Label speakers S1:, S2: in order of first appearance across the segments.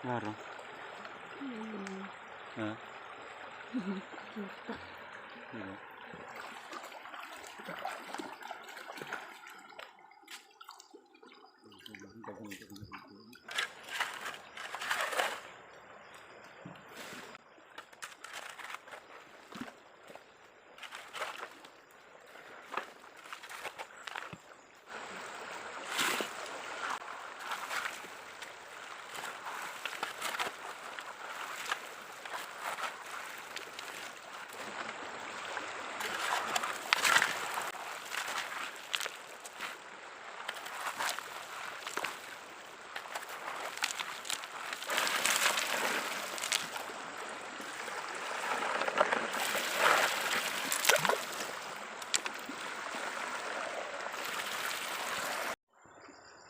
S1: Klaro. Ha? Diba?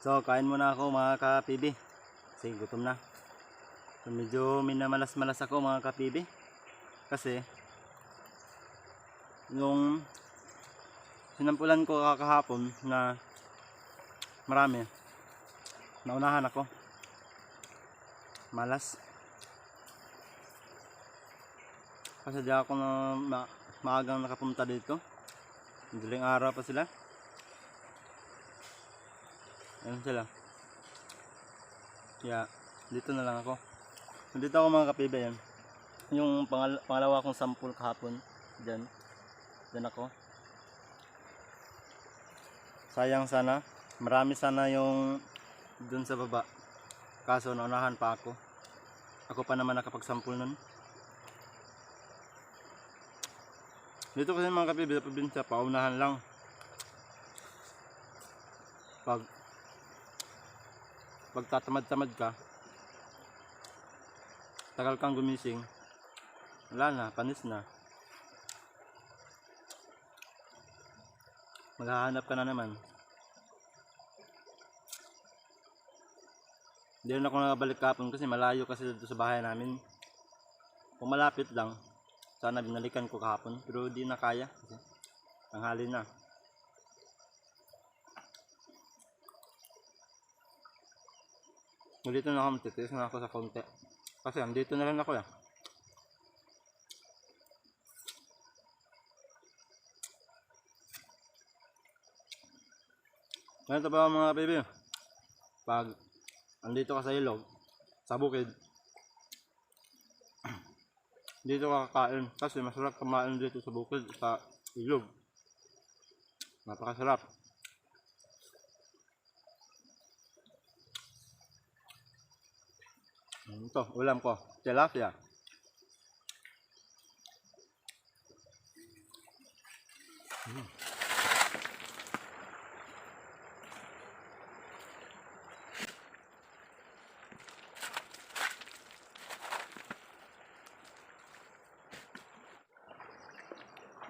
S1: So, kain muna ako mga ka-PB. Kasi gutom na. So, medyo minamalas-malas ako mga ka-PB. Kasi, yung sinampulan ko kakahapon na marami, naunahan ako. Malas. Kasi di ako maagang nakapunta dito. Madaling araw pa sila. Ayan sila. Kaya dito na lang ako. Dito ako mga ka-PB yan. Yung pangalawa kong sample kahapon. Diyan ako. Sayang sana. Marami sana yung dun sa baba. Kaso naunahan pa ako. Ako pa naman nakapagsample nun. Dito kasi mga ka-PB sa probinsya, paunahan lang. Pag tatamad-tamad ka, tagal kang gumising, wala na, panis na. Maghahanap ka na naman. Hindi rin ako nakabalik kahapon kasi malayo kasi dito sa bahay namin. Kung malapit lang, sana binalikan ko kahapon, pero di na kaya kasi tanghali na. Dito na ako, titiis na ako sa konti. Kasi andito na rin ako ya. Ganito ba mga baby? Pag andito ka sa ilog, sa bukid, dito ka kakain. Kasi masarap kumain dito sa bukid, sa ilog. Napakasarap. Ito, ulam ko, tilapia.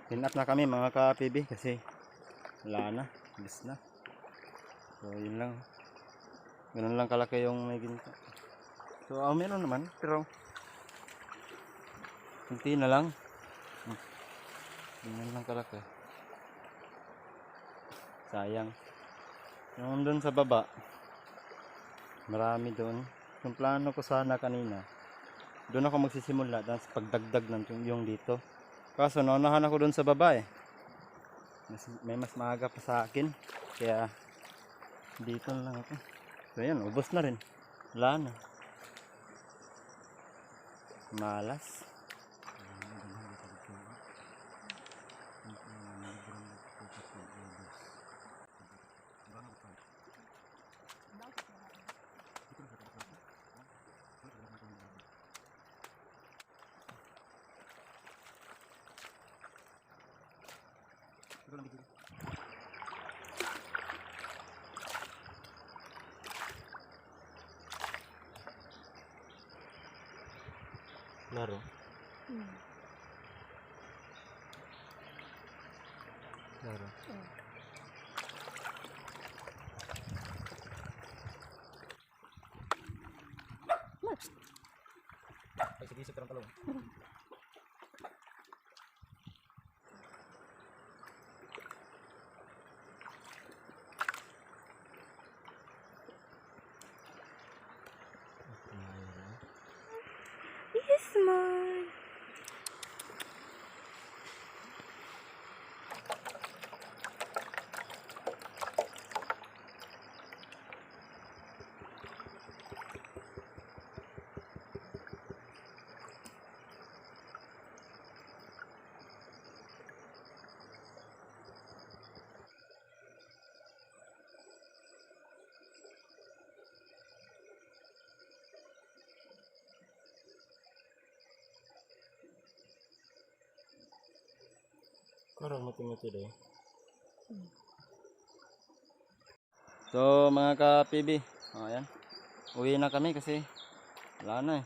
S1: Clean up na kami mga ka-PB kasi wala na, bis na. So yun lang. Ganun lang kalaki yung may ginto. So meron naman, pero kunti na lang. Ganun lang kalaki. Sayang. Yung doon sa baba, marami doon. Yung plano ko sana kanina, doon ako magsisimula dahil pagdagdag ng yung dito. Kaso naunahan ako doon sa baba eh. May mas maaga pa sa akin. Kaya dito na lang ako. So yan, ubos na rin. Wala na. Malas. Klaro. Klaro. Ay, sige, isip ka ng talong. Parang muti-muti daw. So mga ka-PB, ayan. Uwi na kami kasi wala na eh.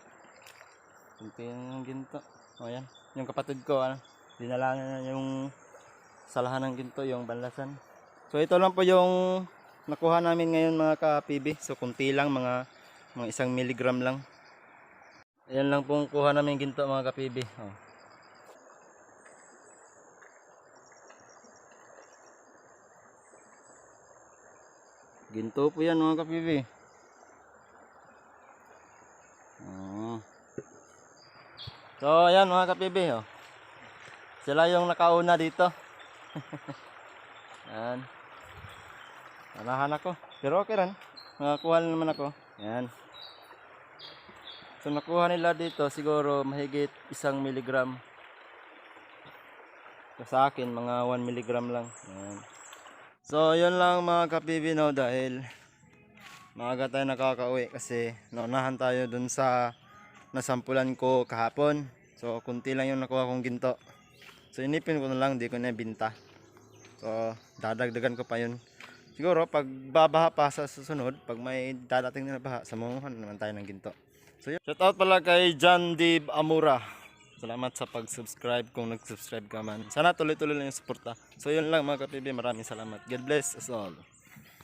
S1: Kunti ng ginto. Ayan. Yung kapatid ko, dinala na yung salahan ng ginto, yung banlasan. So ito lang po yung nakuha namin ngayon mga ka-PB. So kunti lang, mga 1 miligram lang. Ayan lang pong kuha namin ginto mga ka-PB. Oh. Ginto po yan mga ka-PB. Oh. So ayan mga ka-PB. Oh. Sila yung nakauna dito. Ayan. Nanahan ako. Pero okay rin. Nakakuha naman ako. Ayan. So nakuha nila dito siguro mahigit 1 miligram. So, sa akin mga 1 miligram lang. Ayan. So yun lang mga ka-PB no, dahil maaga tayo nakakauwi kasi naunahan tayo dun sa nasampulan ko kahapon. So kunti lang yung nakuha kong ginto. So inipin ko na lang, di ko na binta. So dadagdagan ko pa yun. Siguro pag babaha pa sa susunod, pag may dadating na baha, samunguhan naman tayo ng ginto. So yun. Shout out pala kay John Dave Amura. Salamat sa pag-subscribe kung nag-subscribe ka man. Sana tuloy-tuloy lang yung suporta. So yun lang mga ka-PB, maraming salamat. God bless us all.